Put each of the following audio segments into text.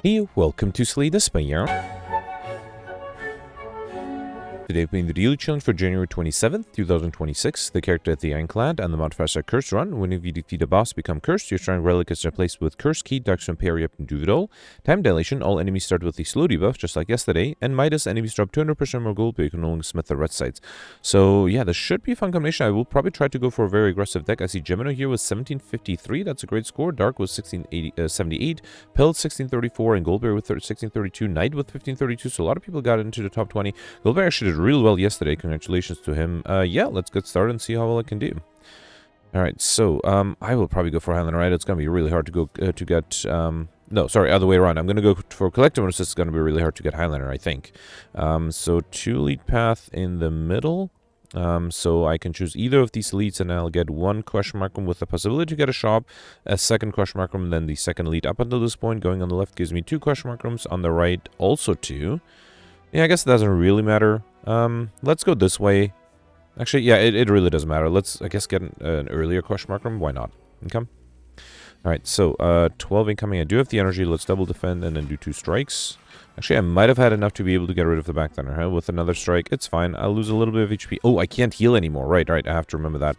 Hey, welcome to Slay the Spire. Today playing the daily challenge for January 27th, 2026. The character is the Ironclad and the modifiers are Cursed Run. Whenever you defeat a boss, become cursed. Your strong relic is replaced with Curse Key, Darkstone Periapt, and do it all. Time Dilation, all enemies start with the slow debuff, just like yesterday. And Midas, enemies drop 200% more gold, but you can only smith the red sides. So yeah, this should be a fun combination. I will probably try to go for a very aggressive deck. I see Gemino here with 1753. That's a great score. Dark was 1678. Pelt 1634, and Goldberry with 1632. Knight with 1532. So a lot of people got into the top 20. Goldberry actually did really well yesterday. Congratulations to him. Yeah, let's get started and see how well it can do. Alright, so I will probably go for Highlander, right? It's going to be really hard to go to get... no, sorry, other way around. I'm going to go for Collective Notice. It's going to be really hard to get Highlander, I think. So 2 lead path in the middle. So I can choose either of these leads and I'll get one question mark room with the possibility to get a shop, a second question mark room, then the second lead up until this point. Going on the left gives me 2 question mark rooms, on the right also 2. Yeah, I guess it doesn't really matter. Let's go this way. Actually, yeah, it really doesn't matter. Let's, I guess, get an earlier question mark room. Why not? Okay. Alright, so 12 incoming. I do have the energy. Let's double defend and then do 2 strikes. Actually, I might have had enough to be able to get rid of the back thunder, huh? With another strike. It's fine. I'll lose a little bit of HP. Oh, I can't heal anymore. Right. I have to remember that.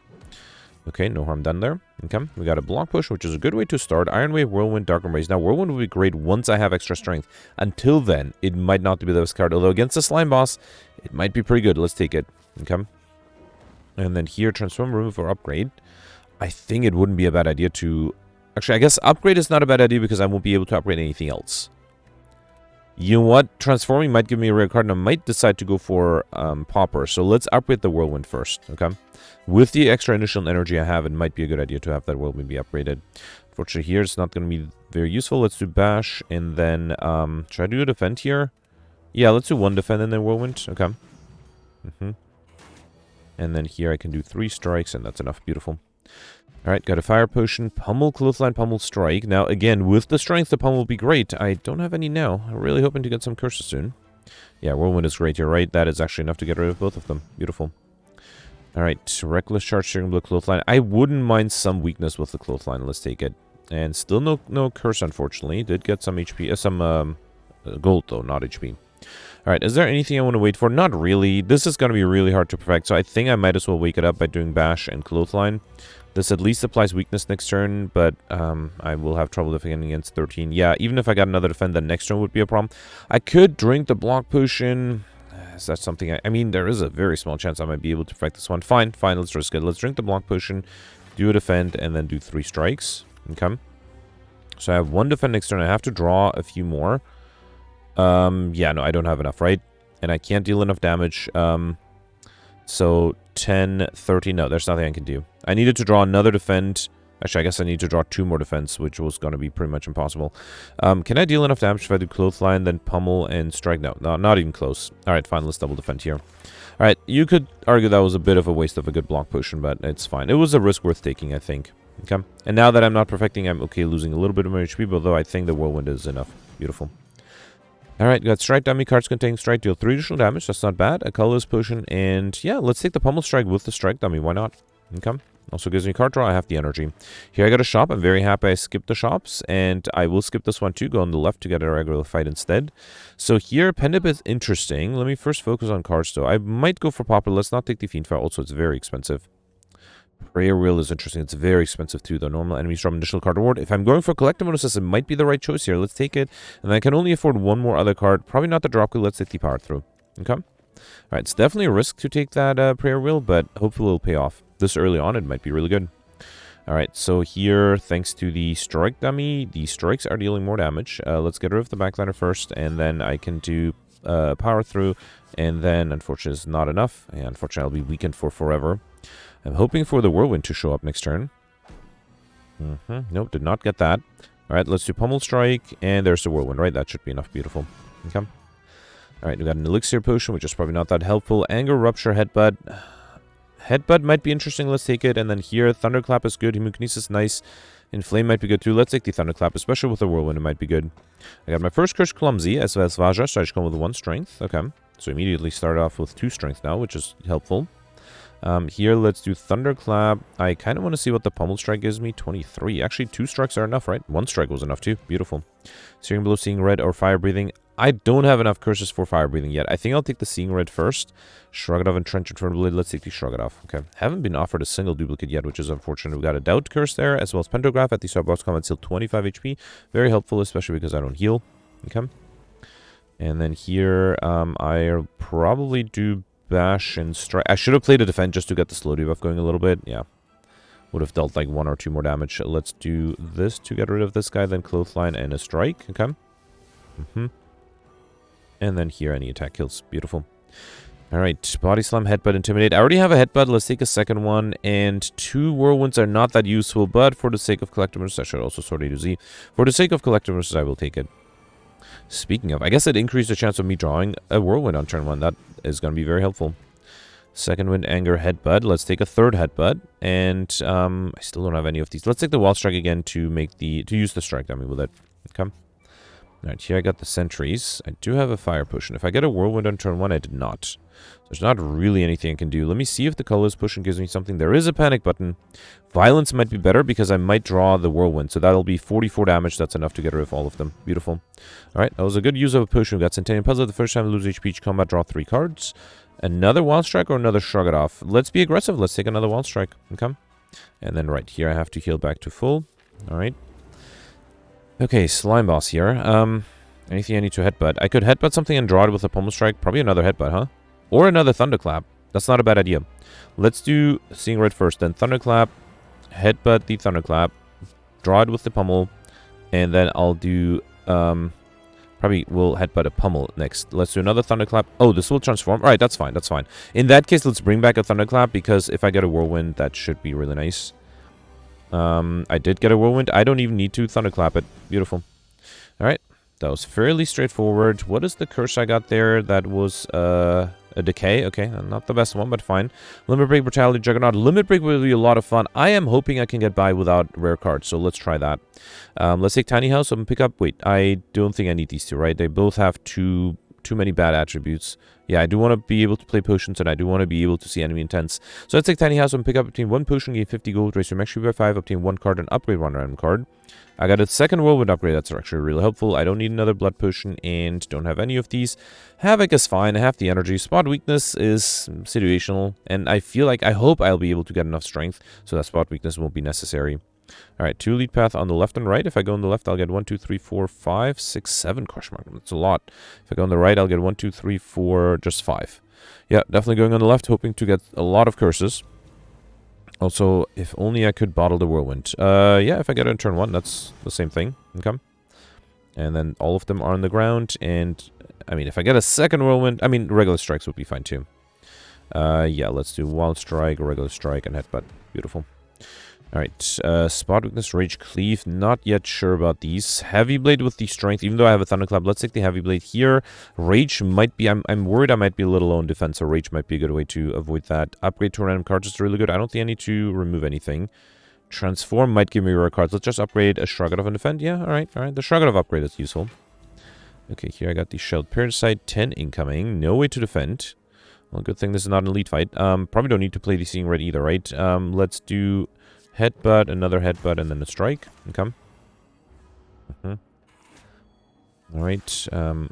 Okay, no harm done there. Okay, we got a block push, which is a good way to start. Iron Wave, Whirlwind, Dark Embrace. Now, Whirlwind will be great once I have extra strength. Until then, it might not be the best card. Although against the slime boss, it might be pretty good. Let's take it. Okay. And then here, Transform, Remove, or Upgrade. I think it wouldn't be a bad idea to... Actually, I guess Upgrade is not a bad idea because I won't be able to upgrade anything else. You know what? Transforming might give me a rare card, and I might decide to go for Pauper. So let's upgrade the Whirlwind first, okay? With the extra initial energy I have, it might be a good idea to have that Whirlwind be upgraded. Unfortunately, here it's not going to be very useful. Let's do Bash, and then should I do a defend here? Yeah, let's do 1 defend and then Whirlwind, okay? And then here I can do 3 strikes, and that's enough. Beautiful. Alright, got a Fire Potion, Pummel, Clothesline, Pummel, Strike. Now, again, with the strength, the Pummel will be great. I don't have any now. I'm really hoping to get some curses soon. Yeah, Whirlwind is great. You're right. That is actually enough to get rid of both of them. Beautiful. Alright, Reckless Charge, Steering Blow, Clothesline. I wouldn't mind some weakness with the Clothesline. Let's take it. And still no curse, unfortunately. Did get some HP, some gold, though, not HP. Alright, is there anything I want to wait for? Not really. This is going to be really hard to perfect, so I think I might as well wake it up by doing Bash and Clothesline. This at least applies weakness next turn, but I will have trouble defending against 13. Yeah, even if I got another defend, then next turn would be a problem. I could drink the block potion. Is that something I mean, there is a very small chance I might be able to perfect this one. Fine, let's risk it. Let's drink the block potion, do a defend, and then do 3 strikes. Okay. So I have 1 defend next turn. I have to draw a few more. Yeah, no, I don't have enough, right? And I can't deal enough damage. So 10, 30, no, there's nothing I can do. I needed to draw another defend. Actually, I guess I need to draw 2 more defense, which was going to be pretty much impossible. Can I deal enough damage if I do Clothesline, then Pummel, and Strike? No, not even close. Alright, fine, let's double defend here. Alright, you could argue that was a bit of a waste of a good block potion, but it's fine. It was a risk worth taking, I think. Okay, and now that I'm not perfecting, I'm okay losing a little bit of my HP, although I think the Whirlwind is enough. Beautiful. Alright, got Strike Dummy, cards containing Strike, deal 3 additional damage, that's not bad. A Colorless Potion, and yeah, let's take the Pummel Strike with the Strike Dummy, why not? Okay, also gives me card draw, I have the energy. Here I got a shop, I'm very happy I skipped the shops, and I will skip this one too, go on the left to get a regular fight instead. So here, Pendip is interesting. Let me first focus on cards though. I might go for Popper, let's not take the Fiend Fire, also it's very expensive. Prayer Wheel is interesting. It's very expensive too, though. Normal enemies drop an additional card reward. If I'm going for Collective Notice, it might be the right choice here. Let's take it. And I can only afford 1 more other card. Probably not the drop wheel. Let's take the Power Through. Okay. Alright, it's definitely a risk to take that Prayer Wheel, but hopefully it'll pay off. This early on, it might be really good. Alright, so here, thanks to the Strike Dummy, the strikes are dealing more damage. Let's get rid of the backliner first, and then I can do Power Through, and then, unfortunately, it's not enough. And unfortunately, I'll be weakened for forever. I'm hoping for the Whirlwind to show up next turn. Nope, did not get that. Alright, let's do Pummel Strike, and there's the Whirlwind, right? That should be enough. Beautiful. Okay. Alright, we got an Elixir Potion, which is probably not that helpful. Anger, Rupture, Headbutt. Headbutt might be interesting, let's take it. And then here, Thunderclap is good, Hemokinesis nice. Inflame might be good too. Let's take the Thunderclap, especially with the Whirlwind, it might be good. I got my first Curse Clumsy, as well as Vajra, so I just go with 1 strength. Okay. So immediately start off with 2 strength now, which is helpful. Here, let's do Thunderclap. I kind of want to see what the Pummel Strike gives me. 23. Actually, 2 strikes are enough, right? 1 strike was enough, too. Beautiful. Seeing Blue, Seeing Red, or Fire Breathing. I don't have enough curses for Fire Breathing yet. I think I'll take the Seeing Red first. Shrug It Off and Trench Infernal Blade. Let's take the Shrug It Off. Okay. Haven't been offered a single duplicate yet, which is unfortunate. We've got a Doubt Curse there, as well as Pentagraph at the start boss combat, still 25 HP. Very helpful, especially because I don't heal. Okay. And then here, I'll probably do Bash and Strike. I should have played a Defend just to get the slow debuff going a little bit. Yeah. Would have dealt like 1 or 2 more damage. Let's do this to get rid of this guy, then Clothesline and a Strike. Okay. And then here, any attack kills. Beautiful. Alright, Body Slam, Headbutt, Intimidate. I already have a Headbutt. Let's take a second one. And 2 Whirlwinds are not that useful, but for the sake of Collectibles, I should also sort A to Z. For the sake of Collectibles, I will take it. Speaking of, I guess it increased the chance of me drawing a Whirlwind on turn 1. That is going to be very helpful. Second Wind, Anger, Headbutt. Let's take a third Headbutt. And I still don't have any of these. Let's take the Wild Strike again to use the Strike dummy with it. Okay. Alright, here I got the Sentries. I do have a Fire Potion. If I get a Whirlwind on turn 1, I did not. There's not really anything I can do. Let me see if the Colorless Potion gives me something. There is a Panic button. Violence might be better because I might draw the Whirlwind. So that'll be 44 damage. That's enough to get rid of all of them. Beautiful. Alright, that was a good use of a potion. We got Centennial Puzzle. The first time I lose HP each combat, draw 3 cards. Another Wild Strike or another Shrug It Off? Let's be aggressive. Let's take another Wild Strike. Okay. And then right here I have to heal back to full. Alright. Okay, Slime Boss here. Anything I need to headbutt? I could headbutt something and draw it with a Pummel Strike. Probably another headbutt, huh? Or another Thunderclap. That's not a bad idea. Let's do Seeing Red first, then Thunderclap, headbutt the Thunderclap, draw it with the Pummel, and then I'll do, probably will headbutt a Pummel next. Let's do another Thunderclap. Oh, this will transform. Alright, that's fine, that's fine. In that case, let's bring back a Thunderclap, because if I get a Whirlwind, that should be really nice. I did get a Whirlwind. I don't even need to Thunderclap it. Beautiful. Alright. That was fairly straightforward. What is the curse I got there? That was a decay. Okay, not the best one, but fine. Limit Break, Brutality, Juggernaut. Limit Break will be a lot of fun. I am hoping I can get by without rare cards, so let's try that. Let's take Tiny House and pick up... Wait, I don't think I need these two, right? They both have too many bad attributes. Yeah, I do want to be able to play potions, and I do want to be able to see enemy intents. So let's take Tiny House and pick up, obtain 1 potion, gain 50 gold, raise your max HP by 5, obtain 1 card, and upgrade 1 random card. I got a second Whirlwind upgrade. That's actually really helpful. I don't need another Blood Potion and don't have any of these. Havoc is fine. I have the energy. Spot Weakness is situational, and I feel like I hope I'll be able to get enough strength so that Spot Weakness won't be necessary. Alright, 2 lead path on the left and right. If I go on the left, I'll get 1, 2, 3, 4, 5, 6, 7 question mark. That's a lot. If I go on the right, I'll get 1, 2, 3, 4, just 5. Yeah, definitely going on the left, hoping to get a lot of curses. Also, if only I could bottle the Whirlwind. Yeah, if I get it in turn 1, that's the same thing. Okay. And then all of them are on the ground. And, I mean, if I get a second Whirlwind, I mean, regular strikes would be fine too. Yeah, let's do Wild Strike, Regular Strike, and Headbutt. Beautiful. Alright, Spot Weakness, Rage Cleave. Not yet sure about these. Heavy Blade with the Strength, even though I have a Thunderclap. Let's take the Heavy Blade here. Rage might be... I'm worried I might be a little low on defense, so Rage might be a good way to avoid that. Upgrade to random cards is really good. I don't think I need to remove anything. Transform might give me rare cards. Let's just upgrade a Shrug It Off and Defend. Yeah, alright. The Shrug It Off upgrade is useful. Okay, here I got the Shelled Parasite. 10 incoming. No way to defend. Well, good thing this is not an elite fight. Probably don't need to play the Seeing Red either, right? Let's do... Headbutt, another headbutt, and then a strike. Okay. Alright,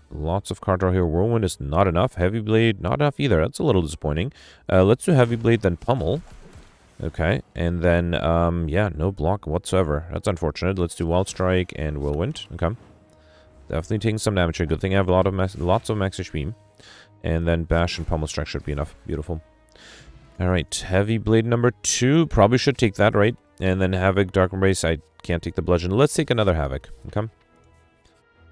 lots of card draw here. Whirlwind is not enough. Heavy Blade, not enough either. That's a little disappointing. Let's do Heavy Blade, then Pummel. Okay, and then, yeah, no block whatsoever. That's unfortunate. Let's do Wild Strike and Whirlwind. Okay. Definitely taking some damage here. Good thing I have lots of max HP. And then Bash and Pummel Strike should be enough. Beautiful. Alright, Heavy Blade number 2. Probably should take that, right? And then Havoc, Dark Embrace. I can't take the Bludgeon. Let's take another Havoc. Okay.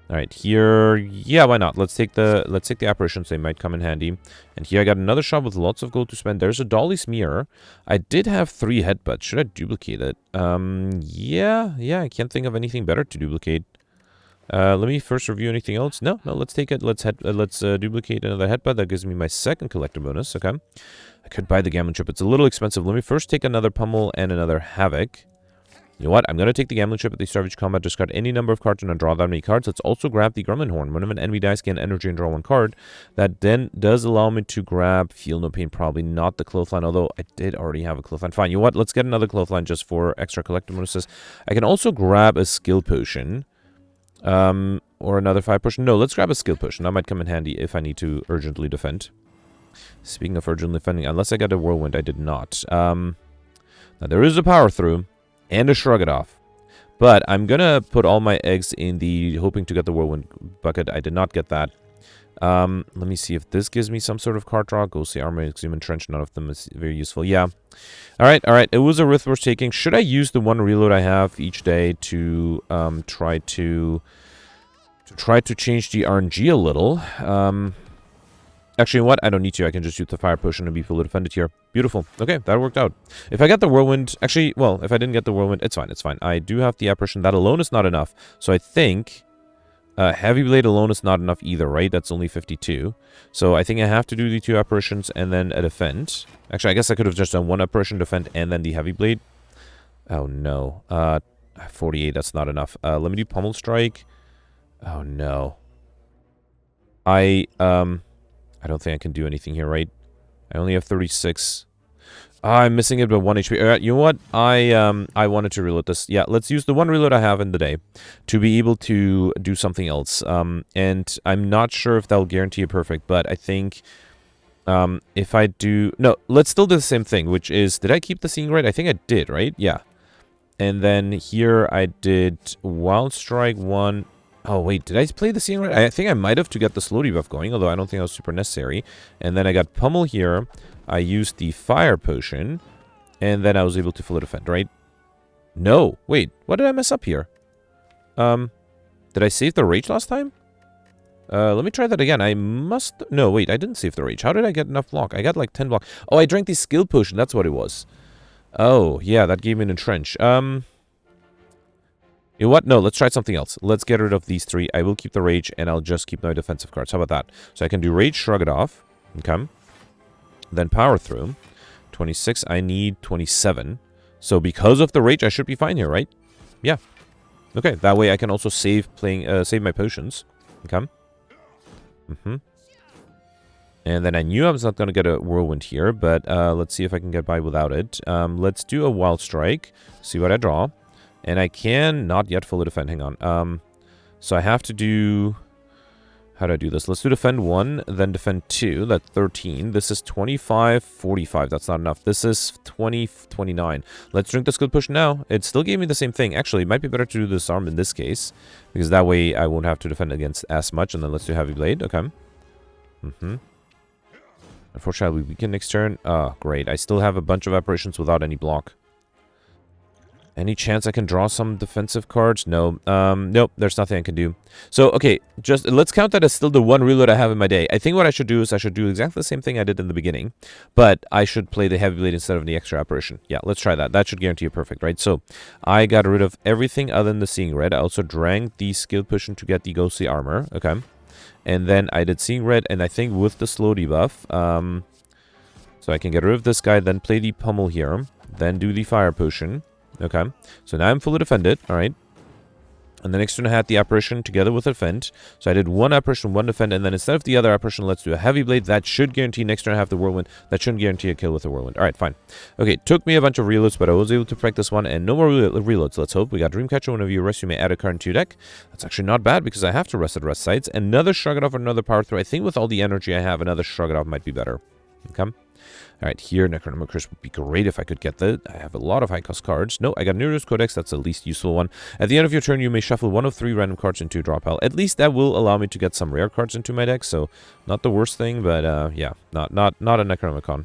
Alright, here... Yeah, why not? Let's take the Apparitions. They might come in handy. And here I got another shop with lots of gold to spend. There's a Dolly's Mirror. I did have 3 headbutts. Should I duplicate it? Yeah, I can't think of anything better to duplicate. Let me first review anything else. No, let's take it. Let's duplicate another headbutt. That gives me my second collector bonus. Okay. I could buy the Gammon Chip. It's a little expensive. Let me first take another Pummel and another Havoc. You know what? I'm going to take the Gambling Chip at the start of each combat, discard any number of cards and then draw that many cards. Let's also grab the Gremlin Horn. When an enemy dies, gain energy and draw one card. That then does allow me to grab Feel No Pain, probably not the Clothesline, although I did already have a Clothesline. Fine, you know what? Let's get another Clothesline just for extra collective bonuses. I can also grab a Skill Potion. Or another 5 potion. No, let's grab a Skill Potion. That might come in handy if I need to urgently defend. Speaking of urgently defending, unless I got a Whirlwind, I did not. Now, there is a Power Through and a Shrug It Off. But I'm going to put all my eggs in the hoping to get the Whirlwind bucket. I did not get that. Let me see if this gives me some sort of card draw. Ghostly Armor, Exhuman Trench, none of them is very useful. Yeah. Alright. It was a risk worth taking. Should I use the one reload I have each day to try to change the RNG a little? Actually, you know what? I don't need to. I can just use the Fire Potion and be fully defended here. Beautiful. Okay, that worked out. If I get the Whirlwind... Actually, well, if I didn't get the Whirlwind, it's fine. It's fine. I do have the Apparition. That alone is not enough. So I think... Heavy Blade alone is not enough either, right? That's only 52. So I think I have to do the 2 Apparitions and then a Defend. Actually, I guess I could have just done 1 Apparition, Defend, and then the Heavy Blade. Oh, no. 48, that's not enough. Let me do Pummel Strike. Oh, no. I don't think I can do anything here, right? I only have 36. I'm missing it by 1 HP. You know what? I wanted to reload this. Yeah, let's use the 1 reload I have in the day to be able to do something else. And I'm not sure if that'll guarantee a perfect, but I think if I do... No, let's still do the same thing, which is... Did I keep the Seeing Red? I think I did, right? Yeah. And then here I did Wild Strike 1... Oh, wait, did I play the Seeing Red? I think I might have to get the slow debuff going, although I don't think that was super necessary. And then I got Pummel here. I used the Fire Potion, and then I was able to fully defend, right? No, wait, what did I mess up here? Did I save the Rage last time? Let me try that again. I must... No, wait, I didn't save the Rage. How did I get enough block? I got like 10 block. Oh, I drank the Skill Potion, that's what it was. Oh, yeah, that gave me an Entrench. You know what? No, let's try something else. Let's get rid of these 3. I will keep the Rage, and I'll just keep my defensive cards. How about that? So I can do Rage, Shrug It Off. Okay. Then Power Through. 26. I need 27. So because of the Rage, I should be fine here, right? Yeah. Okay. That way I can also save my potions. Okay. And then I knew I was not going to get a Whirlwind here, but let's see if I can get by without it. Let's do a Wild Strike. See what I draw. And I can not yet fully defend. Hang on. So I have to do... How do I do this? Let's do Defend 1, then Defend 2. That's 13. This is 25, 45. That's not enough. This is 20, 29. Let's drink the Skill Push now. It still gave me the same thing. Actually, it might be better to do Disarm in this case, because that way I won't have to defend against as much. And then let's do Heavy Blade. Okay. Unfortunately, we can next turn. Oh, great. I still have a bunch of apparitions without any block. Any chance I can draw some defensive cards? No. Nope, there's nothing I can do. So, okay, just let's count that as still the 1 reload I have in my day. I think what I should do is I should do exactly the same thing I did in the beginning, but I should play the Heavy Blade instead of the extra apparition. Yeah, let's try that. That should guarantee a perfect, right? So, I got rid of everything other than the Seeing Red. I also drank the Skill Potion to get the Ghostly Armor. Okay. And then I did Seeing Red, and I think with the slow debuff, so I can get rid of this guy, then play the Pummel here, then do the Fire Potion. Okay, so now I'm fully defended, alright. And the next turn I had the apparition together with a defend. So I did 1 apparition, 1 defend, and then instead of the other apparition, let's do a Heavy Blade. That should guarantee next turn I have the Whirlwind. That shouldn't guarantee a kill with a Whirlwind. Alright, fine. Okay, took me a bunch of reloads, but I was able to practice one, and no more reloads, let's hope. We got Dreamcatcher. Whenever you rest, you may add a card into your deck. That's actually not bad, because I have to rest at rest sites. Another Shrug It Off, another Power Through. I think with all the energy I have, another Shrug It Off might be better. Okay. Alright, here, Necronomicon would be great if I could get that. I have a lot of high-cost cards. No, I got Nero's Codex. That's the least useful one. At the end of your turn, you may shuffle 1 of 3 random cards into a draw pile. At least that will allow me to get some rare cards into my deck, so not the worst thing, but yeah, not a Necronomicon.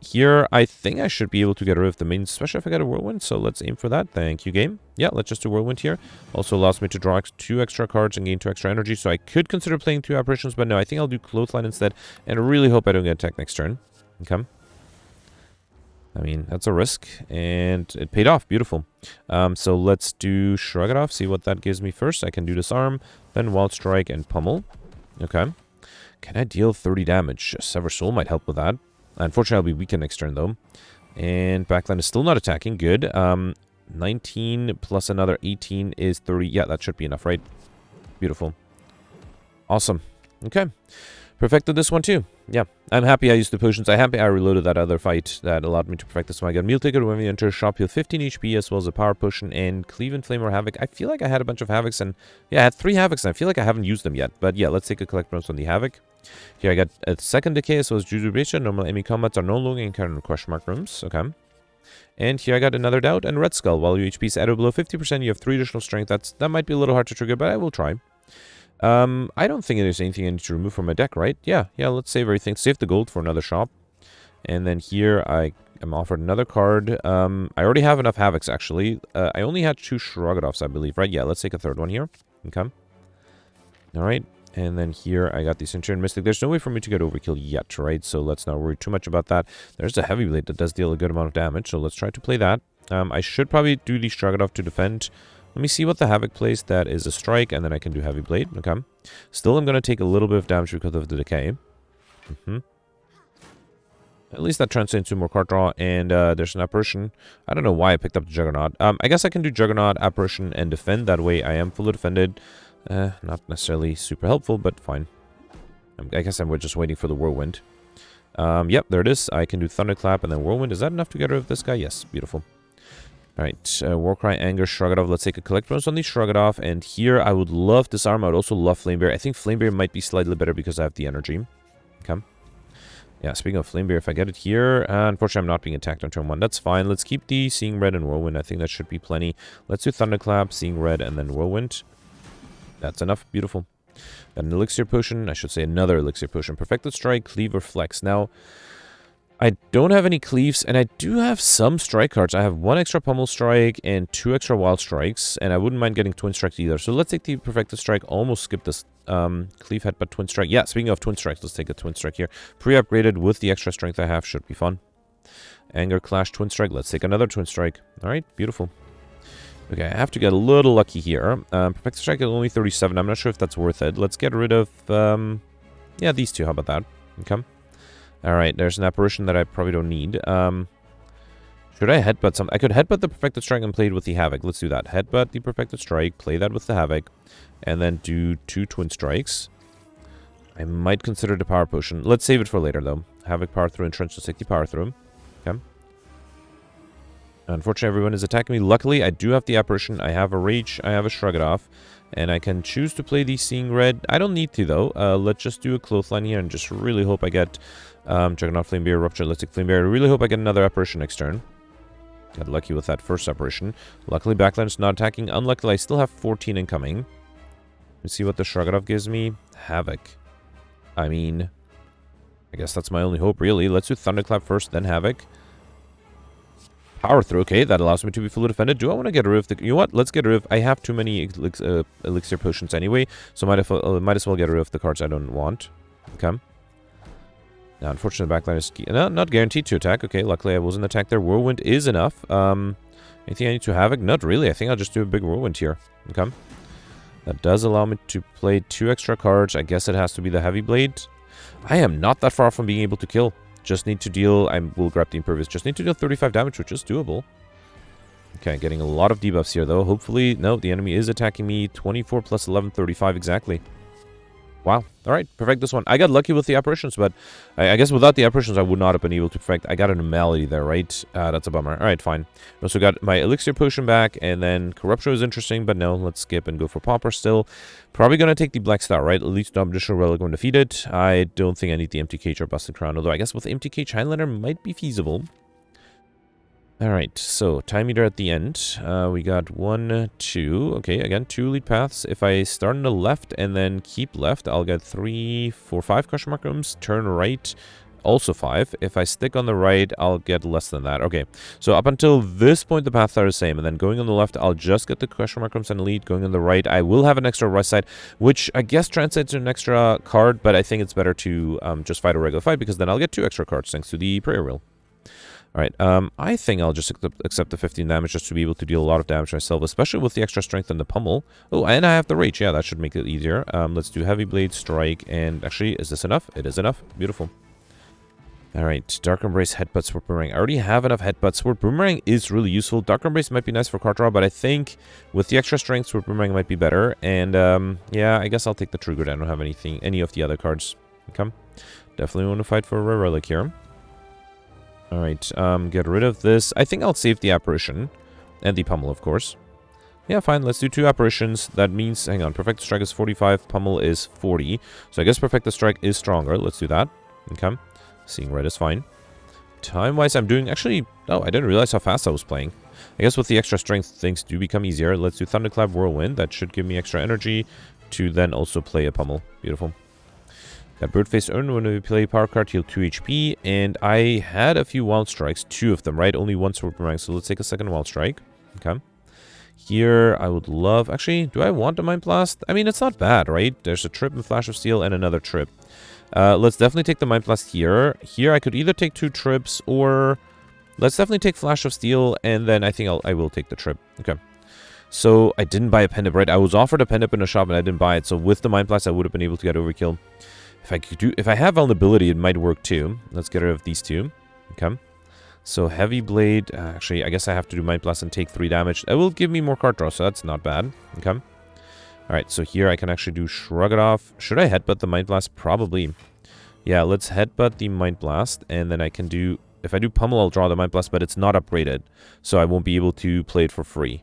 Here, I think I should be able to get rid of the main, especially if I get a Whirlwind, so let's aim for that. Thank you, game. Yeah, let's just do Whirlwind here. Also allows me to draw 2 extra cards and gain 2 extra energy, so I could consider playing 2 apparitions, but no, I think I'll do Clothesline instead, and I really hope I don't get attacked next turn. Okay. I mean, that's a risk, and it paid off. Beautiful. So let's do Shrug It Off, see what that gives me first. I can do Disarm, then Wild Strike, and Pummel. Okay. Can I deal 30 damage? Sever Soul might help with that. Unfortunately, I'll be weakened next turn, though. And Backline is still not attacking. Good. 19 plus another 18 is 30. Yeah, that should be enough, right? Beautiful. Awesome. Okay. Perfected this one too. Yeah, I'm happy I used the potions. I'm happy I reloaded that other fight that allowed me to perfect this one. I got Meal Ticket when we enter a shop, heal 15 HP as well as a Power Potion and Cleave and Flame or Havoc. I feel like I had a bunch of Havocs and yeah, I had 3 Havocs and I feel like I haven't used them yet. But yeah, let's take a collect bonus on the Havoc. Here I got a second Decay as well as Jujuration. Normal enemy combats are no longer encountered in question mark rooms. Okay. And here I got another Doubt and Red Skull. While your HP is added below 50%, you have 3 additional strength. That might be a little hard to trigger, but I will try. I don't think there's anything I need to remove from my deck, right? Yeah, let's save everything. Save the gold for another shop. And then here I am offered another card. I already have enough Havocs, actually. I only had 2 Shrugodoffs, I believe, right? Yeah, let's take a third one here. Okay. Alright. And then here I got the Centurion Mystic. There's no way for me to get overkill yet, right? So let's not worry too much about that. There's a Heavy Blade that does deal a good amount of damage, so let's try to play that. I should probably do the Shrugodoff to defend. Let me see what the Havoc plays. That is a strike, and then I can do Heavy Blade. Okay. Still, I'm going to take a little bit of damage because of the decay. At least that translates into more card draw, and there's an Apparition. I don't know why I picked up the Juggernaut. I guess I can do Juggernaut, Apparition, and defend. That way I am fully defended. Not necessarily super helpful, but fine. I guess I'm just waiting for the Whirlwind. Yep, there it is. I can do Thunderclap and then Whirlwind. Is that enough to get rid of this guy? Yes, beautiful. Alright, Warcry, Anger, Shrugodoff. Let's take a collect bonus on the Shrugodoff. And here I would love Disarm. I would also love Flamebear. I think Flamebear might be slightly better because I have the energy. Okay. Yeah, speaking of Flamebear, if I get it here, unfortunately I'm not being attacked on turn 1. That's fine. Let's keep the Seeing Red and Whirlwind. I think that should be plenty. Let's do Thunderclap, Seeing Red, and then Whirlwind. That's enough. Beautiful. Got an Elixir Potion. I should say another Elixir Potion. Perfected Strike, Cleave, or Flex. Now, I don't have any Cleaves, and I do have some Strike cards. I have 1 extra Pummel Strike and 2 extra Wild Strikes, and I wouldn't mind getting Twin Strikes either. So let's take the Perfected Strike. Almost skip this Cleave Head, but Twin Strike. Yeah, speaking of Twin Strikes, let's take a Twin Strike here. Pre-upgraded with the extra strength I have. Should be fun. Anger, Clash, Twin Strike. Let's take another Twin Strike. Alright, beautiful. Okay, I have to get a little lucky here. Perfected Strike is only 37. I'm not sure if that's worth it. Let's get rid of, yeah, these two. How about that? Okay. Alright, there's an Apparition that I probably don't need. Should I headbutt some? I could headbutt the Perfected Strike and play it with the Havoc. Let's do that. Headbutt the Perfected Strike, play that with the Havoc, and then do 2 Twin Strikes. I might consider the Power Potion. Let's save it for later, though. Havoc, Power Through, and Trench to take the Power Through. Okay. Unfortunately, everyone is attacking me. Luckily, I do have the Apparition. I have a Rage. I have a Shrugodoff. And I can choose to play the Seeing Red. I don't need to, though. Let's just do a Clothesline here and just really hope I get Juggernaut, Flamebear, Rupture, Elastic Flamebear. I really hope I get another Apparition next turn. Got lucky with that first Apparition. Luckily, Backline is not attacking. Unluckily, I still have 14 incoming. Let's see what the Shrugodoff gives me. Havoc. I mean, I guess that's my only hope, really. Let's do Thunderclap first, then Havoc. Power Through, okay, that allows me to be fully defended. Do I want to get rid of the... You know what? Let's get rid of... I have too many Elixir Potions anyway, so might as well get rid of the cards I don't want. Okay. Now, unfortunately, Backline is... not guaranteed to attack. Okay, luckily I wasn't attacked there. Whirlwind is enough. Anything I need to Havoc? Not really. I think I'll just do a big Whirlwind here. Okay. That does allow me to play 2 extra cards. I guess it has to be the Heavy Blade. I am not that far from being able to kill. Just need to deal... I will grab the Impervious. Just need to deal 35 damage, which is doable. Okay, getting a lot of debuffs here, though. Hopefully... No, the enemy is attacking me. 24 plus 11, 35 exactly. Wow. Alright, perfect this one. I got lucky with the Apparitions, but I guess without the Apparitions, I would not have been able to perfect. I got an Anomaly there, right? That's a bummer. Alright, fine. I also got my Elixir Potion back, and then Corruption was interesting, but no, let's skip and go for Pauper still. Probably gonna take the Black Star, right? At least Additional Relic when defeated. I don't think I need the Empty Cage or Busted Crown, although I guess with Empty Cage, Highlander might be feasible. Alright, so Time Meter at the end. We got 1, 2. Okay, again, 2 lead paths. If I start on the left and then keep left, I'll get 3, 4, 5 question mark rooms. Turn right, also 5. If I stick on the right, I'll get less than that. Okay, so up until this point, the paths are the same. And then going on the left, I'll just get the question mark rooms and lead. Going on the right, I will have an extra right side, which I guess translates to an extra card. But I think it's better to just fight a regular fight, because then I'll get 2 extra cards thanks to the Prayer Wheel. Alright, I think I'll just accept the 15 damage just to be able to deal a lot of damage myself, especially with the extra strength and the pummel. Oh, and I have the Rage. Yeah, that should make it easier. Let's do Heavy Blade, Strike, and actually, is this enough? It is enough. Beautiful. Alright, Dark Embrace, Headbutt, Sword Boomerang. I already have enough Headbutt. Sword Boomerang is really useful. Dark Embrace might be nice for card draw, but I think with the extra strength, Sword Boomerang might be better. And, yeah, I guess I'll take the True Grit. I don't have any of the other cards. Okay. Definitely want to fight for a Relic here. Alright, get rid of this. I think I'll save the Apparition. And the Pummel, of course. Yeah, fine. Let's do 2 Apparitions. That means, hang on, Perfected Strike is 45, Pummel is 40. So I guess Perfected Strike is stronger. Let's do that. Okay. Seeing red is fine. Time-wise, I'm doing... Actually, oh, I didn't realize how fast I was playing. I guess with the extra strength, things do become easier. Let's do Thunderclap, Whirlwind. That should give me extra energy to then also play a Pummel. Beautiful. Got Birdface Urn. When we play Power Card, heal 2 HP. And I had a few Wild Strikes. 2 of them, right? Only 1 Sword Boomerang. So let's take a second Wild Strike. Okay. Here, I would love... Actually, do I want a Mind Blast? I mean, it's not bad, right? There's a Trip and Flash of Steel and another Trip. Let's definitely take the Mind Blast here. Here, I could either take 2 trips or... Let's definitely take Flash of Steel, and then I think I will take the trip. Okay. So, I didn't buy a Pendant, right? I was offered a Pendant in a shop, and I didn't buy it. So, with the Mind Blast, I would have been able to get Overkill. If I have Vulnerability, it might work too. Let's get rid of these 2. Okay. So, Heavy Blade... actually, I guess I have to do Mind Blast and take 3 damage. That will give me more card draw, so that's not bad. Okay. Alright, so here I can actually do Shrug It Off. Should I Headbutt the Mind Blast? Probably. Yeah, let's Headbutt the Mind Blast, and then I can do... If I do Pummel, I'll draw the Mind Blast, but it's not upgraded, so I won't be able to play it for free.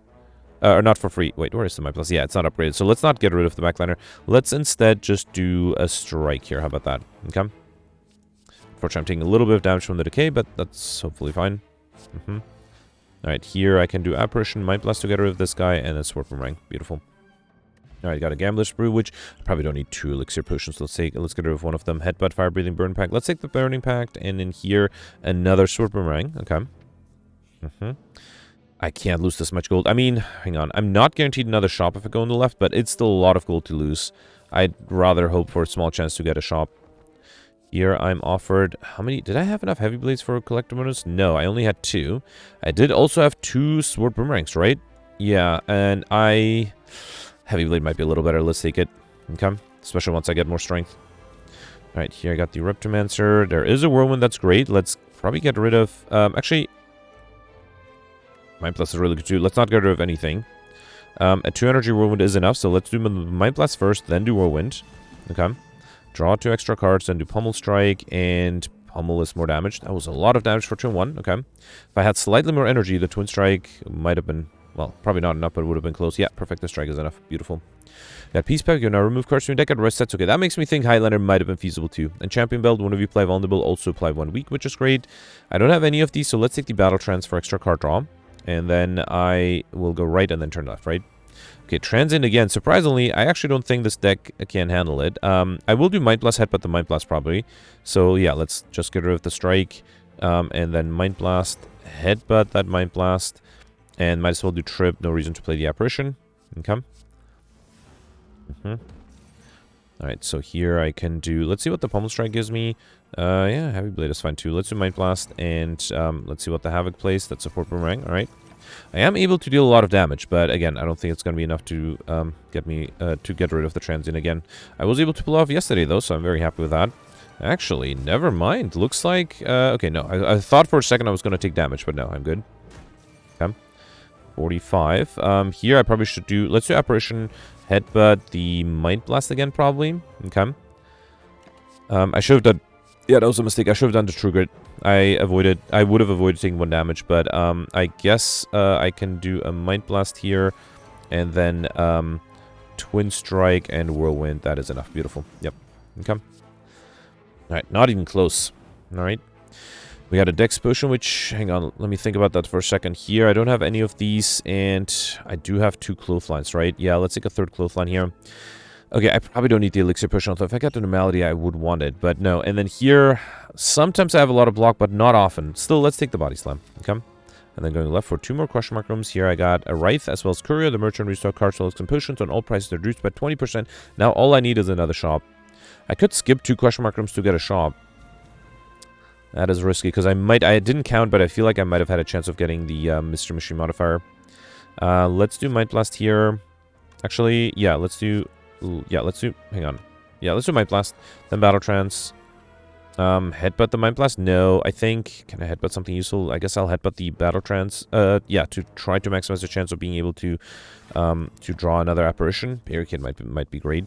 Or not for free. Wait, where is the Mind Blast? Yeah, it's not upgraded, so let's not get rid of the backliner. Let's instead just do a Strike here. How about that? Okay. Unfortunately, I'm taking a little bit of damage from the Decay, but that's hopefully fine. Alright, here I can do Apparition, Mind Blast to get rid of this guy, and then Sword Boomerang. Beautiful. Alright, got a Gambler's Brew, which I probably don't need 2 Elixir Potions. Let's get rid of one of them. Headbutt, Fire Breathing, Burn Pact. Let's take the Burning Pact, and in here, another Sword Boomerang. Okay. I can't lose this much gold. I mean, hang on. I'm not guaranteed another shop if I go on the left, but it's still a lot of gold to lose. I'd rather hope for a small chance to get a shop. Here, I'm offered... How many... Did I have enough Heavy Blades for a Collector bonus? No, I only had 2. I did also have 2 Sword Boomerangs, right? Yeah, and I... Heavy Blade might be a little better. Let's take it. Okay. Especially once I get more strength. Alright, here I got the Reptomancer. There is a Whirlwind. That's great. Let's probably get rid of... actually... Mind Blast is really good too. Let's not get rid of anything. A 2 energy Whirlwind is enough. So let's do Mind Blast first, then do Whirlwind. Okay. Draw 2 extra cards, then do Pummel Strike. And Pummel is more damage. That was a lot of damage for turn 1. Okay. If I had slightly more energy, the Twin Strike might have been... Well, probably not enough, but it would have been close. Yeah, Perfect Strike is enough. Beautiful. Got Peace Pack. You now remove cards from your deck at rest sets. Okay, that makes me think Highlander might have been feasible too. And Champion Belt, one of you apply Vulnerable, also apply 1 week, which is great. I don't have any of these, so let's take the Battle Trance for extra card draw. And then I will go right and then turn left, right? Okay, Transient again. Surprisingly, I actually don't think this deck can handle it. I will do Mind Blast, Headbutt the Mind Blast probably. So yeah, let's just get rid of the Strike. And then Mind Blast, Headbutt that Mind Blast. And might as well do Trip. No reason to play the Apparition. Okay. Alright, so here I can do... Let's see what the Pummel Strike gives me. Yeah, Heavy Blade is fine too. Let's do Mind Blast. And let's see what the Havoc plays. That's Support Boomerang. Alright. I am able to deal a lot of damage, but again, I don't think it's going to be enough to get me to get rid of the Transient again. I was able to pull off yesterday, though, so I'm very happy with that. Actually, never mind. Looks like... okay, no. I thought for a second I was going to take damage, but no, I'm good. Okay. 45. Here I probably should do... Let's do Apparition, Headbutt, the Mind Blast again, probably. Okay. I should have done... Yeah, that was a mistake. I should have done the True Grit. I would have avoided taking 1 damage, but I guess I can do a Mind Blast here, and then Twin Strike and Whirlwind. That is enough. Beautiful. Yep. Okay. Alright, not even close. Alright. We got a Dex Potion, which... Hang on, let me think about that for a second. Here, I don't have any of these, and I do have 2 Clotheslines, right? Yeah, let's take a 3rd Clothesline here. Okay, I probably don't need the Elixir Potion, although if I got the Normality, I would want it, but no. And then here, sometimes I have a lot of block, but not often. Still, let's take the Body Slam, okay? And then going left for 2 more Question Mark rooms. Here I got a Wraith, as well as Courier, the Merchant, Restock cards, relics, and potions on all prices are reduced by 20%. Now, all I need is another shop. I could skip 2 Question Mark rooms to get a shop. That is risky, because I didn't count, but I feel like I might have had a chance of getting the Mr. Machine modifier. Let's do Mind Blast here. Actually, yeah, let's do... Hang on. Yeah, let's do Mind Blast. Then Battle Trance. Headbutt the Mind Blast? No, I think... Can I headbutt something useful? I guess I'll headbutt the Battle Trance. Yeah, to try to maximize the chance of being able to draw another Apparition. Barricade might be great.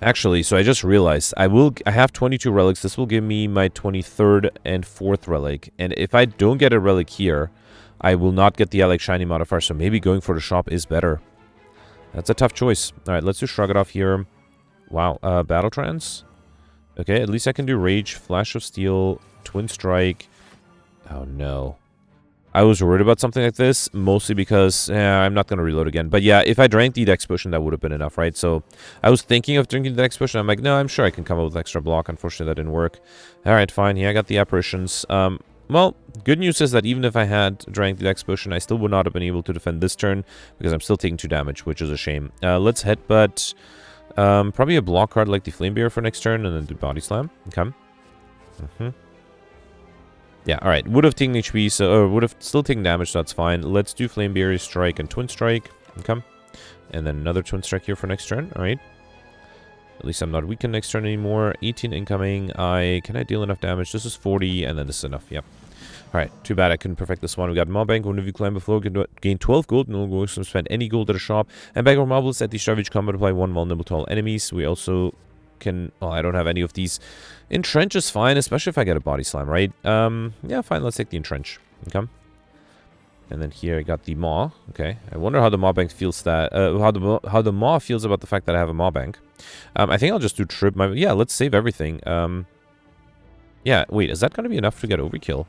Actually, so I just realized, I have 22 relics. This will give me my 23rd and 4th relic. And if I don't get a relic here, I will not get the Relic Shiny modifier. So maybe going for the shop is better. That's a tough choice. Alright, let's just shrug it off here. Wow, Battle Trance? Okay, at least I can do Rage, Flash of Steel, Twin Strike. Oh no. I was worried about something like this, mostly because I'm not going to reload again. But yeah, if I drank the Dex Potion, that would have been enough, right? So I was thinking of drinking the Dex Potion. I'm like, no, I'm sure I can come up with extra block. Unfortunately, that didn't work. Alright, fine. Yeah, I got the Apparitions. Well, good news is that even if I had drank the Dex Potion, I still would not have been able to defend this turn, because I'm still taking 2 damage, which is a shame. Let's headbutt... probably a block card like the Flame Bear for next turn, and then do Body Slam. Okay. Yeah, alright. Would have taken HP, so would have still taken damage, so that's fine. Let's do Flame Bear, Strike, and Twin Strike. Okay. And then another Twin Strike here for next turn. Alright. At least I'm not weakened next turn anymore. 18 incoming. Can I deal enough damage? This is 40, and then this is enough. Yep. Alright, too bad I couldn't perfect this one. We got Mob Bank. Whenever you climb a floor, you can gain 12 gold. No goes to spend any gold at a shop. And Bag of Marbles at the start of each combat, apply 1 vulnerable to all enemies. We also can... Well, I don't have any of these. Entrench is fine, especially if I get a Body Slam, right? Yeah, fine. Let's take the Entrench. Okay. And then here I got the Maw. Okay. I wonder how the Maw Bank feels that... how the Maw feels about the fact that I have a Maw Bank. I think I'll just do Trip. Yeah, let's save everything. Yeah, wait. Is that going to be enough to get Overkill?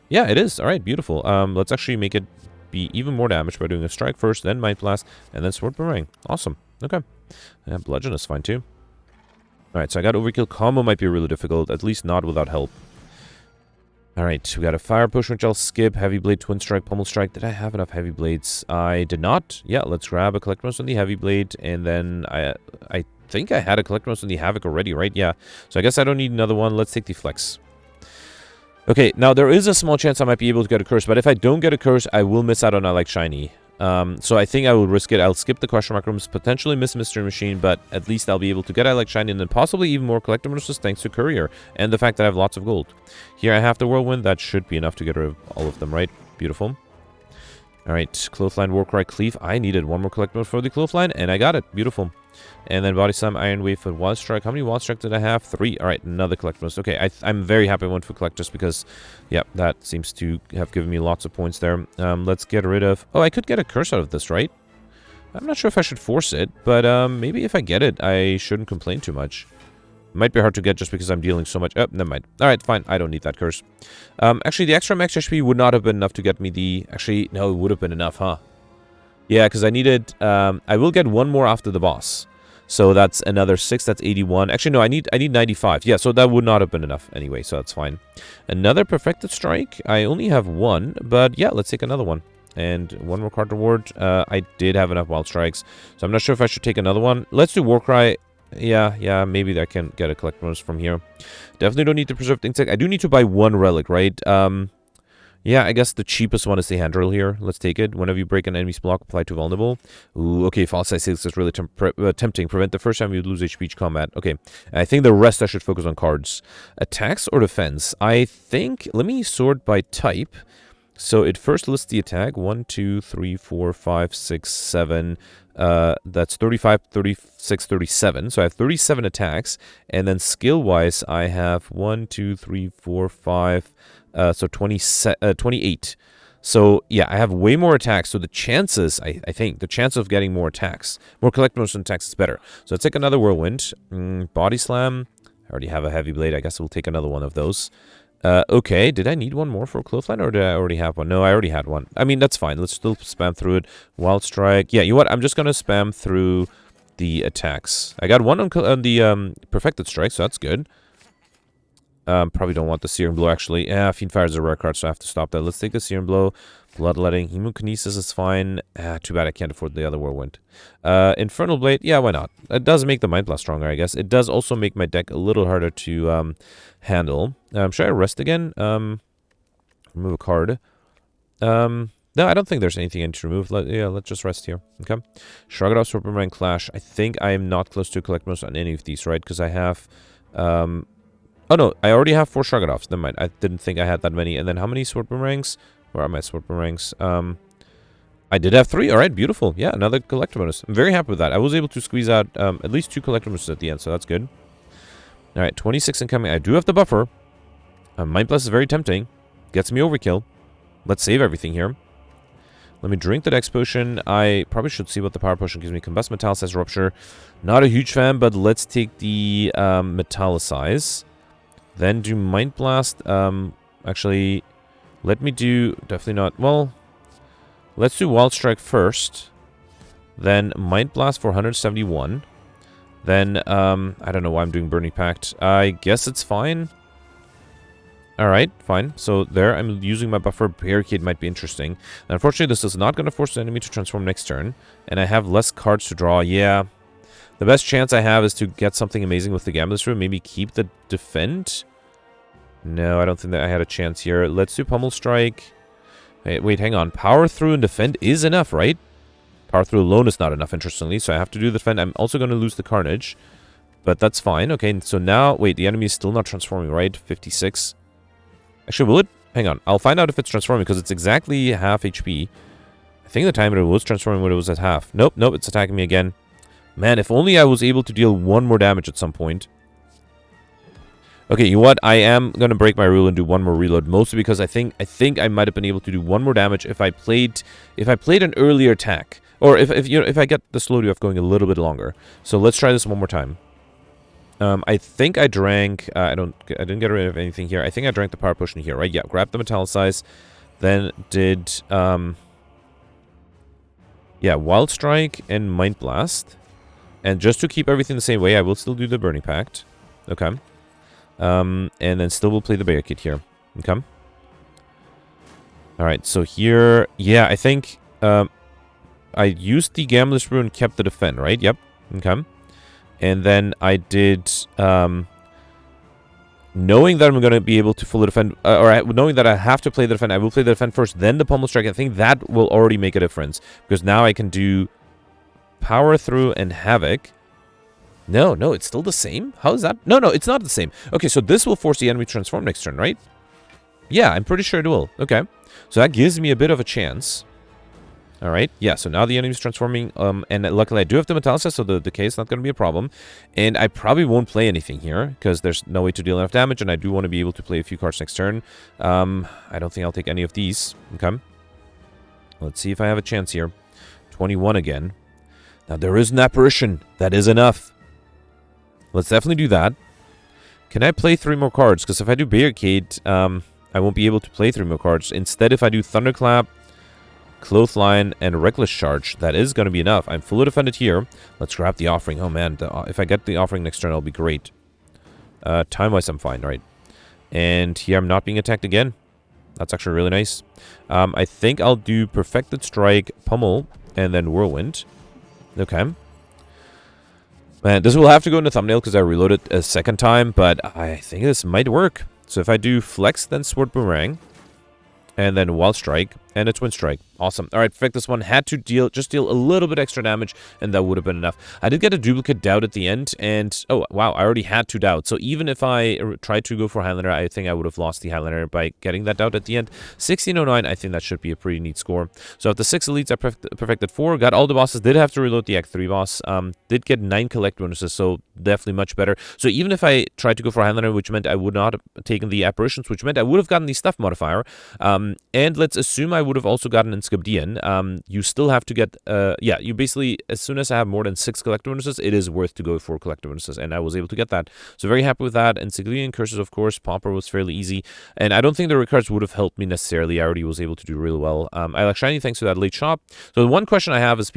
Yeah, it is. Alright, beautiful. Let's actually make it be even more damage by doing a Strike first, then Mind Blast, and then Sword Boomerang. Awesome. Okay. Bludgeon is fine too. Alright, so I got Overkill. Combo might be really difficult, at least not without help. Alright, we got a Fire Push, which I'll skip. Heavy Blade, Twin Strike, Pummel Strike. Did I have enough Heavy Blades? I did not. Yeah, let's grab a Collect Most on the Heavy Blade, and then I think I had a Collect Most on the Havoc already, right? Yeah. So I guess I don't need another one. Let's take the Flex. Okay, now there is a small chance I might be able to get a curse, but if I don't get a curse, I will miss out on I Like Shiny. So I think I will risk it. I'll skip the question mark rooms, potentially miss Mystery Machine, but at least I'll be able to get I Like Shiny and then possibly even more collector bonuses thanks to Courier and the fact that I have lots of gold. Here I have the Whirlwind. That should be enough to get rid of all of them, right? Beautiful. Alright, Clothesline, Warcry, Cleave. I needed one more collect mode for the Clothesline, and I got it. Beautiful. And then Body Slam, Iron Wave for Wild Strike. How many Wild Strike did I have? 3. Alright, another collect mode. Okay, I'm very happy I went for collect just because, yeah, that seems to have given me lots of points there. Let's get rid of... Oh, I could get a curse out of this, right? I'm not sure if I should force it, but maybe if I get it, I shouldn't complain too much. Might be hard to get just because I'm dealing so much. Oh, never mind. Alright, fine. I don't need that curse. Actually, the extra max HP would not have been enough to get me the... Actually, no, it would have been enough, huh? Yeah, because I needed... I will get one more after the boss. So that's another 6. That's 81. Actually, no, I need 95. Yeah, so that would not have been enough anyway, so that's fine. Another Perfected Strike. I only have 1, but yeah, let's take another one. And one more card reward. I did have enough Wild Strikes, so I'm not sure if I should take another one. Let's do Warcry. Yeah, maybe I can get a collect bonus from here. Definitely don't need to preserve Insect. I do need to buy 1 relic, right? Yeah, I guess the cheapest one is the Hand Drill here. Let's take it. Whenever you break an enemy's block, apply to vulnerable. Ooh, okay, False Sight 6 is really tempting. Prevent the first time you lose HP each combat. Okay, I think the rest I should focus on cards. Attacks or defense? I think, let me sort by type. So it first lists the attack. 1, 2, 3, 4, 5, 6, 7. That's 35, 36, 37. So I have 37 attacks. And then skill-wise, I have 1, 2, 3, 4, 5... so 28. So, yeah, I have way more attacks. So the chances, I think, the chance of getting more attacks, more collect motion attacks is better. So let's take another Whirlwind. Body Slam. I already have a Heavy Blade. I guess we'll take another one of those. Okay, did I need one more for a Clothesline, or did I already have one? No, I already had one. I mean, that's fine. Let's still spam through it. Wild Strike. Yeah, you know what? I'm just going to spam through the attacks. I got one on the Perfected Strike, so that's good. Probably don't want the Searing Blow, actually. Yeah, Fiend Fire is a rare card, so I have to stop that. Let's take the Searing Blow. Bloodletting. Hemokinesis is fine. Too bad I can't afford the other Whirlwind. Infernal Blade. Yeah, why not? It does make the Mind Blast stronger, I guess. It does also make my deck a little harder to handle. Should I rest again? Remove a card. No, I don't think there's anything I need to remove. Yeah, let's just rest here. Okay. Shrug it off, Sword Boomerang, Clash. I think I am not close to collect most on any of these, right? Because I have... oh, no. I already have 4 Shrug it offs. Never mind. I didn't think I had that many. And then how many Sword Boomerangs? Where are my Sword Boomerangs? I did have 3. All right, beautiful. Yeah, another collector bonus. I'm very happy with that. I was able to squeeze out at least 2 collector bonuses at the end, so that's good. All right, 26 incoming. I do have the buffer. Mind Blast is very tempting. Gets me overkill. Let's save everything here. Let me drink the Dex Potion. I probably should see what the Power Potion gives me. Combust Metallicize Rupture. Not a huge fan, but let's take the Metallicize. Then do Mind Blast. Actually, let me do... Definitely not... Well, let's do Wild Strike first. Then Mind Blast for 171. Then, I don't know why I'm doing Burning Pact. I guess it's fine. Alright, fine. So there, I'm using my buffer. Barricade might be interesting. And unfortunately, this is not going to force the enemy to transform next turn. And I have less cards to draw. Yeah. The best chance I have is to get something amazing with the Gambler's Room. Maybe keep the Defend. No, I don't think that I had a chance here. Let's do Pummel Strike. Wait, hang on. Power Through and Defend is enough, right? Power Through alone is not enough, interestingly. So I have to do the Defend. I'm also going to lose the Carnage. But that's fine. Okay, so now... Wait, the enemy is still not transforming, right? 56. Actually, will it? Hang on. I'll find out if it's transforming, because it's exactly half HP. I think the timer was transforming when it was at half. Nope, it's attacking me again. Man, if only I was able to deal 1 more damage at some point. Okay, you know what? I am going to break my rule and do 1 more reload, mostly because I think I might have been able to do 1 more damage if I played an earlier attack. Or if I get the slow debuff going a little bit longer. So let's try this 1 more time. I think I drank... I didn't get rid of anything here. I think I drank the Power Potion here, right? Yeah, grabbed the Metallicize. Then did... yeah, Wild Strike and Mind Blast. And just to keep everything the same way, I will still do the Burning Pact. Okay. And then still will play the Barricade here. Okay. Alright, so here... Yeah, I think... I used the Gambler's Brew and kept the Defend, right? Yep. Okay. And then I did, knowing that I'm going to be able to fully defend, knowing that I have to play the Defend, I will play the Defend first, then the Pummel Strike. I think that will already make a difference. Because now I can do Power Through and Havoc. No, it's still the same? How is that? No, it's not the same. Okay, so this will force the enemy to transform next turn, right? Yeah, I'm pretty sure it will. Okay. So that gives me a bit of a chance. Alright, yeah, so now the enemy's transforming, and luckily I do have the Metallicize, so the decay is not going to be a problem. And I probably won't play anything here, because there's no way to deal enough damage, and I do want to be able to play a few cards next turn. I don't think I'll take any of these. Okay. Let's see if I have a chance here. 21 again. Now, there is an Apparition. That is enough. Let's definitely do that. Can I play 3 more cards? Because if I do Barricade, I won't be able to play 3 more cards. Instead, if I do Thunderclap, Clothesline, and Reckless Charge, that is going to be enough. I'm fully defended here. Let's grab the Offering. Oh, man. If I get the Offering next turn, it'll be great. Time-wise, I'm fine, right? And here, I'm not being attacked again. That's actually really nice. I think I'll do Perfected Strike, Pummel, and then Whirlwind. Okay. Man, this will have to go in the thumbnail because I reloaded a second time, but I think this might work. So if I do Flex, then Sword Boomerang, and then Wild Strike, and a Twin Strike. Awesome. All right, perfect. This one had to deal a little bit extra damage, and that would have been enough. I did get a duplicate Doubt at the end, and oh, wow, I already had 2 Doubts. So even if I tried to go for Highlander, I think I would have lost the Highlander by getting that Doubt at the end. 1609, I think that should be a pretty neat score. So after 6 elites, I perfected 4, got all the bosses, did have to reload the Act 3 boss, did get 9 collect bonuses, so definitely much better. So even if I tried to go for Highlander, which meant I would not have taken the Apparitions, which meant I would have gotten the Stuff modifier, and let's assume I would have also gotten Inscabdian, you still have to get, yeah, you basically, as soon as I have more than 6 collector bonuses, it is worth to go for collector bonuses, and I was able to get that. So very happy with that. And Siglian Curses, of course, Pomper was fairly easy, and I don't think the red cards would have helped me necessarily. I already was able to do really well. I like Shiny thanks to that late shop. So the one question I have is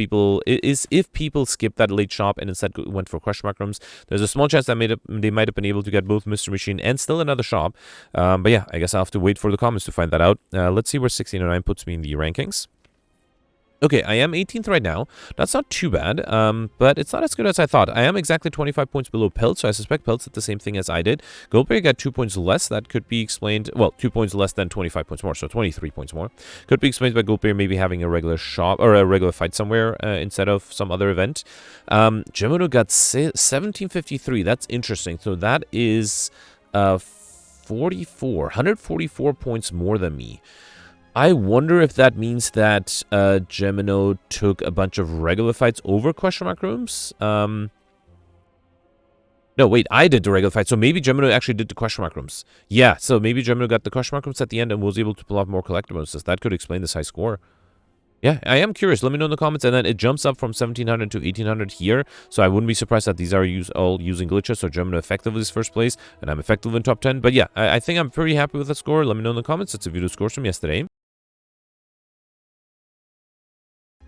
if people skip that late shop and instead went for question mark rooms, there's a small chance that they might have been able to get both Mystery Machine and still another shop. But yeah, I guess I'll have to wait for the comments to find that out. Let's see where 1609 puts me in the rankings. Okay, I am 18th right now. That's not too bad, but it's not as good as I thought. I am exactly 25 points below Peltz, so I suspect Peltz did the same thing as I did. Goldberg got 2 points less. That could be explained, well, 2 points less than 25 points more, so 23 points more. Could be explained by Goldberg maybe having a regular shop, or a regular fight somewhere instead of some other event. Gemino got 1753. That's interesting. So that is 144 points more than me. I wonder if that means that Gemino took a bunch of regular fights over question mark rooms. No, wait, I did the regular fight, so maybe Gemino actually did the question mark rooms. Yeah, so maybe Gemino got the question mark rooms at the end and was able to pull off more collector bonuses. That could explain this high score. Yeah, I am curious. Let me know in the comments. And then it jumps up from 1700 to 1800 here. So I wouldn't be surprised that these are all using glitches. So Gemino effectively is first place, and I'm effective in top 10. But yeah, I think I'm pretty happy with the score. Let me know in the comments. It's a video scores from yesterday.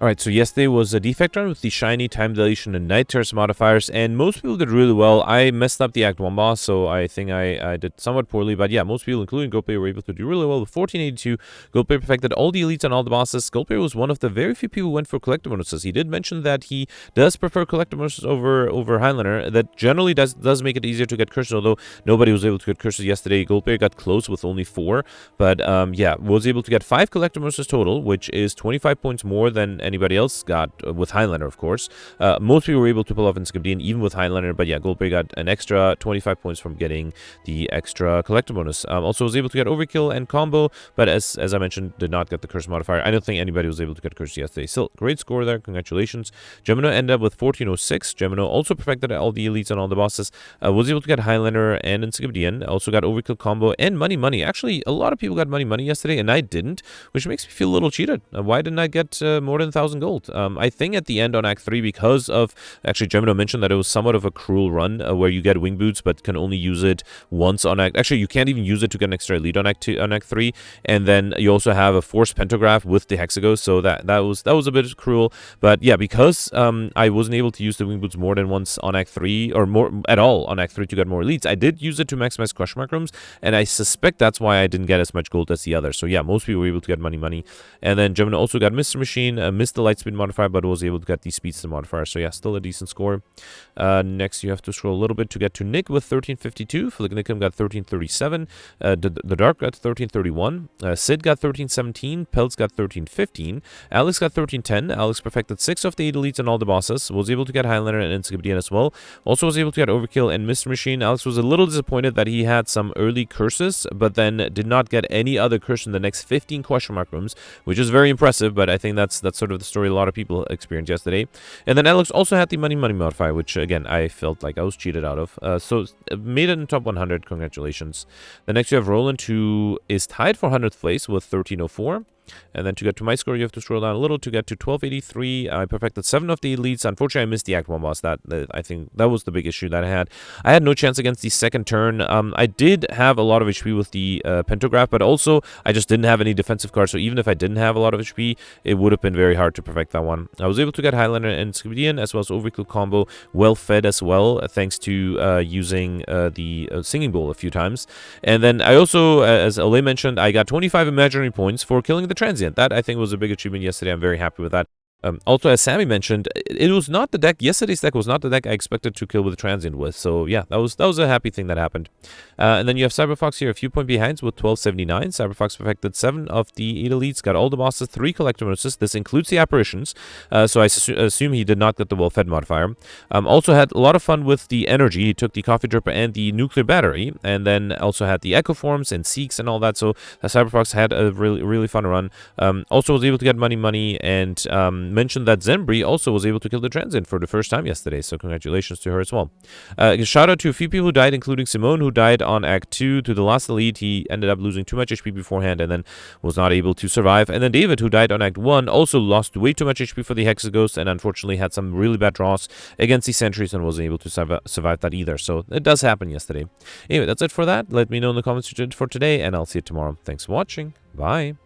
Alright, so yesterday was a defect run with the shiny, time dilation, and night terrace modifiers, and most people did really well. I messed up the Act 1 boss, so I think I did somewhat poorly, but yeah, most people, including Goldberg, were able to do really well with 1482. Goldberg perfected all the elites and all the bosses. Goldberg was one of the very few people who went for collector bonuses. He did mention that he does prefer collector bonuses over Highlander. That generally does make it easier to get curses, although nobody was able to get curses yesterday. Goldberg got close with only 4, but yeah, was able to get 5 collector bonuses total, which is 25 points more than anybody else got with Highlander, of course. Most people were able to pull off in Skibdian, even with Highlander, but yeah, Goldberg got an extra 25 points from getting the extra collector bonus. Also was able to get overkill and combo, but as I mentioned, did not get the curse modifier. I don't think anybody was able to get curse yesterday. Still, great score there. Congratulations. Gemino ended up with 1406. Gemino also perfected all the elites and all the bosses. Was able to get Highlander and Skibdian. Also got overkill combo and money. Actually, a lot of people got money yesterday, and I didn't, which makes me feel a little cheated. Why didn't I get more than 1,000 gold? I think at the end on Act 3, because of, actually Gemino mentioned that it was somewhat of a cruel run where you get wing boots but can only use it once on Act, actually you can't even use it to get an extra elite on Act 3, and then you also have a forced pentagraph with the hexagons, so that was a bit cruel. But yeah, because I wasn't able to use the wing boots more than once on Act 3, or more at all on Act 3 to get more elites, I did use it to maximize question mark rooms, and I suspect that's why I didn't get as much gold as the others. So yeah, most people were able to get money. And then Gemino also got Mr. Machine, missed the light speed modifier, but was able to get the speedster modifier. So yeah, still a decent score. Next, you have to scroll a little bit to get to Nick with 1352. Flicknickum got 1337. The Dark got 1331. Sid got 1317. Peltz got 1315. Alex got 1310. Alex perfected 6 of the 8 elites and all the bosses. Was able to get Highlander and Skibdian as well. Also was able to get Overkill and Mr. Machine. Alex was a little disappointed that he had some early curses, but then did not get any other curse in the next 15 question mark rooms, which is very impressive, but I think that's sort of the story a lot of people experienced yesterday. And then Alex also had the money modifier, which again I felt like I was cheated out of. So made it in top 100. Congratulations. The next you have Roland, who is tied for 100th place with 1304. And then to get to my score, you have to scroll down a little to get to 1283. I perfected 7 of the elites. Unfortunately, I missed the Act 1 boss. I think that was the big issue that I had. I had no chance against the second turn. I did have a lot of HP with the pentagraph, but also I just didn't have any defensive cards. So even if I didn't have a lot of HP, it would have been very hard to perfect that one. I was able to get Highlander and Skibdian, as well as Overkill combo, well fed as well, thanks to using the Singing Bowl a few times. And then I also, as Ole mentioned, I got 25 imaginary points for killing the transient. That I think was a big achievement yesterday. I'm very happy with that. Also, as Sammy mentioned, it was not the deck. Yesterday's deck was not the deck I expected to kill with the transient with. So yeah, that was a happy thing that happened. And then you have Cyberfox here, a few point behind with 1279. Cyberfox perfected 7 of the 8 elites, got all the bosses, 3 collector bonuses. This includes the apparitions. So I assume he did not get the well-fed modifier. Also had a lot of fun with the energy. He took the coffee dripper and the nuclear battery, and then also had the echo forms and seeks and all that. So Cyberfox had a really fun run. Also was able to get money, and mentioned that Zembri also was able to kill the transient for the first time yesterday, so congratulations to her as well. Shout out to a few people who died, including Simone, who died on Act 2 to the last elite. He ended up losing too much HP beforehand and then was not able to survive. And then David, who died on Act 1, also lost way too much HP for the Hexaghost and unfortunately had some really bad draws against the sentries and wasn't able to survive that either. So it does happen yesterday. Anyway, that's it for that. Let me know in the comments what you did for today, and I'll see you tomorrow. Thanks for watching. Bye.